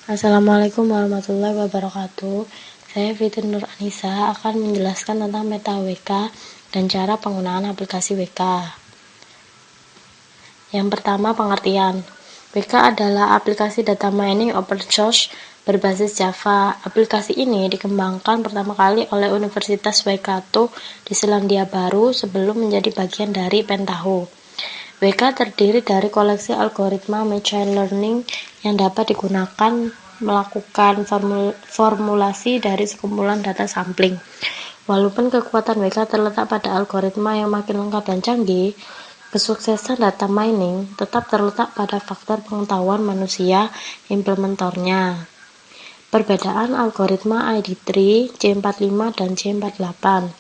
Assalamualaikum warahmatullahi wabarakatuh. Saya Fitri Nur Anissa akan menjelaskan tentang meta WK dan cara penggunaan aplikasi WK. Yang pertama, pengertian. WK adalah aplikasi data mining open source berbasis Java. Aplikasi ini dikembangkan pertama kali oleh Universitas Waikato di Selandia Baru sebelum menjadi bagian dari Pentaho. WK terdiri dari koleksi algoritma machine learning yang dapat digunakan melakukan formulasi dari sekumpulan data sampling. Walaupun kekuatan WK terletak pada algoritma yang makin lengkap dan canggih, kesuksesan data mining tetap terletak pada faktor pengetahuan manusia implementornya. Perbedaan algoritma ID3, C45, dan C48.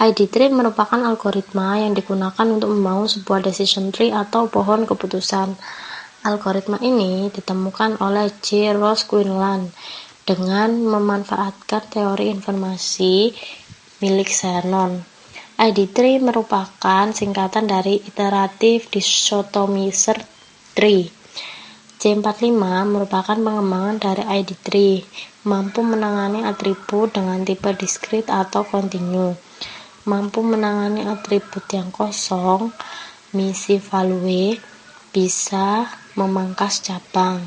ID3 merupakan algoritma yang digunakan untuk membangun sebuah decision tree atau pohon keputusan. Algoritma ini ditemukan oleh J. Ross Quinlan dengan memanfaatkan teori informasi milik Shannon. ID3 merupakan singkatan dari Iterative Dichotomizer Tree. C45 merupakan pengembangan dari ID3, mampu menangani atribut dengan tipe discrete atau kontinu, mampu menangani atribut yang kosong, misi value, bisa memangkas cabang.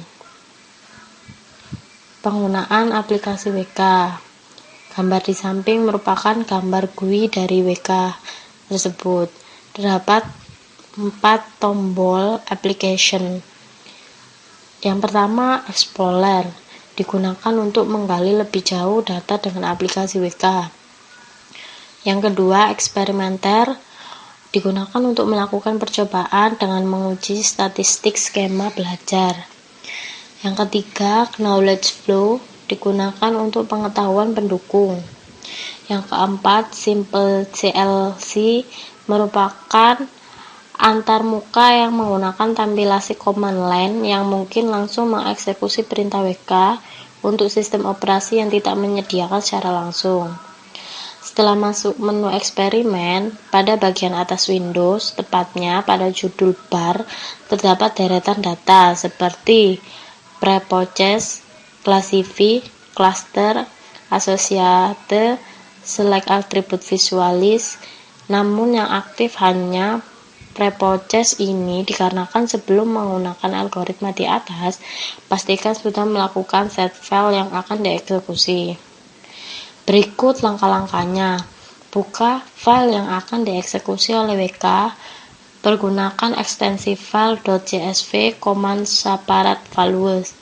Penggunaan aplikasi WK. Gambar di samping merupakan gambar GUI dari WK tersebut. Terdapat 4 tombol application. Yang pertama, Explorer, digunakan untuk menggali lebih jauh data dengan aplikasi WK. Yang kedua, Experimenter, digunakan untuk melakukan percobaan dengan menguji statistik skema belajar. Yang ketiga, Knowledge Flow, digunakan untuk pengetahuan pendukung. Yang keempat, Simple CLC, merupakan antarmuka yang menggunakan tampilasi command line yang mungkin langsung mengeksekusi perintah WK untuk sistem operasi yang tidak menyediakan secara langsung. Setelah masuk menu eksperimen, pada bagian atas Windows, tepatnya pada judul bar, terdapat deretan data seperti preprocess, classify, cluster, associate, select attribute visualis. Namun yang aktif hanya preprocess ini dikarenakan sebelum menggunakan algoritma di atas, pastikan sudah melakukan set file yang akan dieksekusi. Berikut langkah-langkahnya. Buka file yang akan dieksekusi oleh WK, pergunakan ekstensi file .csv command separate values.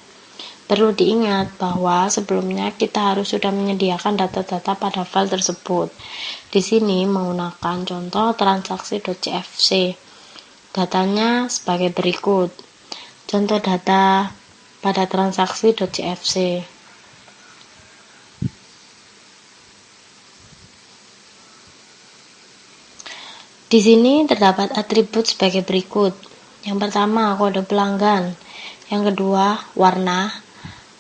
Perlu diingat bahwa sebelumnya kita harus sudah menyediakan data-data pada file tersebut. Di sini menggunakan contoh transaksi.cfc. Datanya sebagai berikut. Contoh data pada transaksi.cfc. Di sini terdapat atribut sebagai berikut. Yang pertama, kode pelanggan. Yang kedua, warna.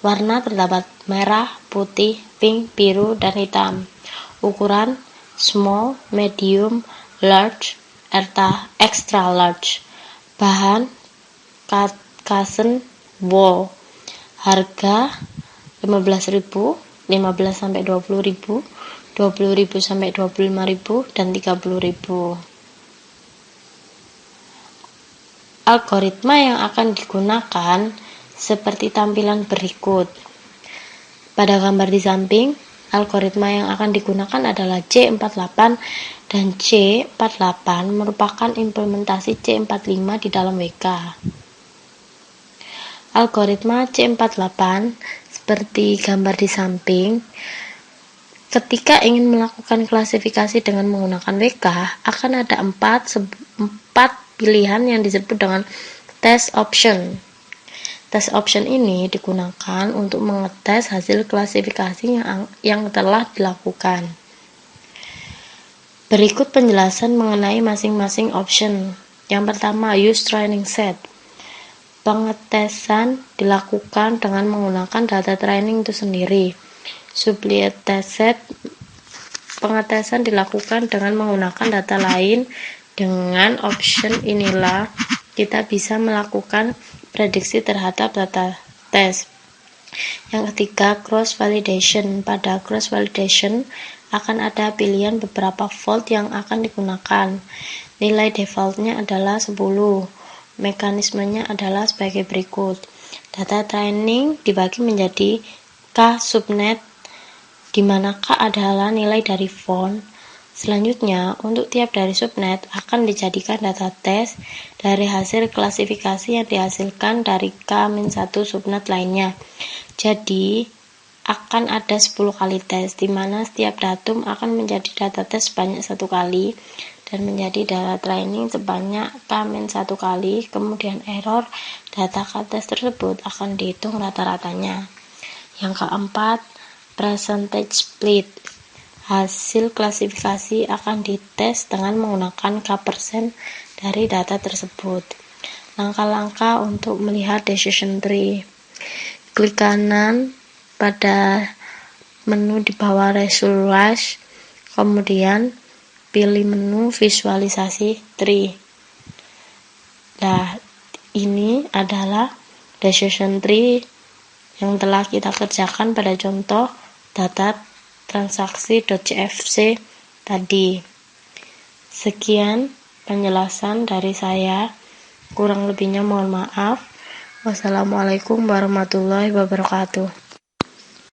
Warna terdapat merah, putih, pink, biru, dan hitam. Ukuran small, medium, large, extra large. Bahan kasen wool. Harga 15.000, 15 sampai 20.000, 20.000 sampai 25.000, dan 30.000. Algoritma yang akan digunakan seperti tampilan berikut. Pada gambar di samping, algoritma yang akan digunakan adalah C48 dan C48 merupakan implementasi C45 di dalam WK. Algoritma C48 seperti gambar di samping, ketika ingin melakukan klasifikasi dengan menggunakan WK, akan ada 4 pilihan yang disebut dengan test option. Test option ini digunakan untuk mengetes hasil klasifikasi yang telah dilakukan. Berikut penjelasan mengenai masing-masing option. Yang pertama, use training set. Pengetesan dilakukan dengan menggunakan data training itu sendiri. Supply test set. Pengetesan dilakukan dengan menggunakan data lain. Dengan option inilah kita bisa melakukan prediksi terhadap data tes. Yang ketiga, cross validation. Pada cross validation akan ada pilihan beberapa vault yang akan digunakan. Nilai defaultnya adalah 10. Mekanismenya adalah sebagai berikut. Data training dibagi menjadi K subnet, di mana K adalah nilai dari font. Selanjutnya, untuk tiap dari subnet akan dijadikan data tes dari hasil klasifikasi yang dihasilkan dari K-1 subnet lainnya. Jadi, akan ada 10 kali tes, di mana setiap datum akan menjadi data tes sebanyak 1 kali dan menjadi data training sebanyak K-1 kali. Kemudian error data tes tersebut akan dihitung rata-ratanya. Yang keempat, percentage split. Hasil klasifikasi akan dites dengan menggunakan K% dari data tersebut. Langkah-langkah untuk melihat decision tree. Klik kanan pada menu di bawah Visualize, kemudian pilih menu visualisasi tree. Nah, ini adalah decision tree yang telah kita kerjakan pada contoh data transaksi.cfc tadi. Sekian penjelasan dari saya, kurang lebihnya mohon maaf. Wassalamualaikum warahmatullahi wabarakatuh.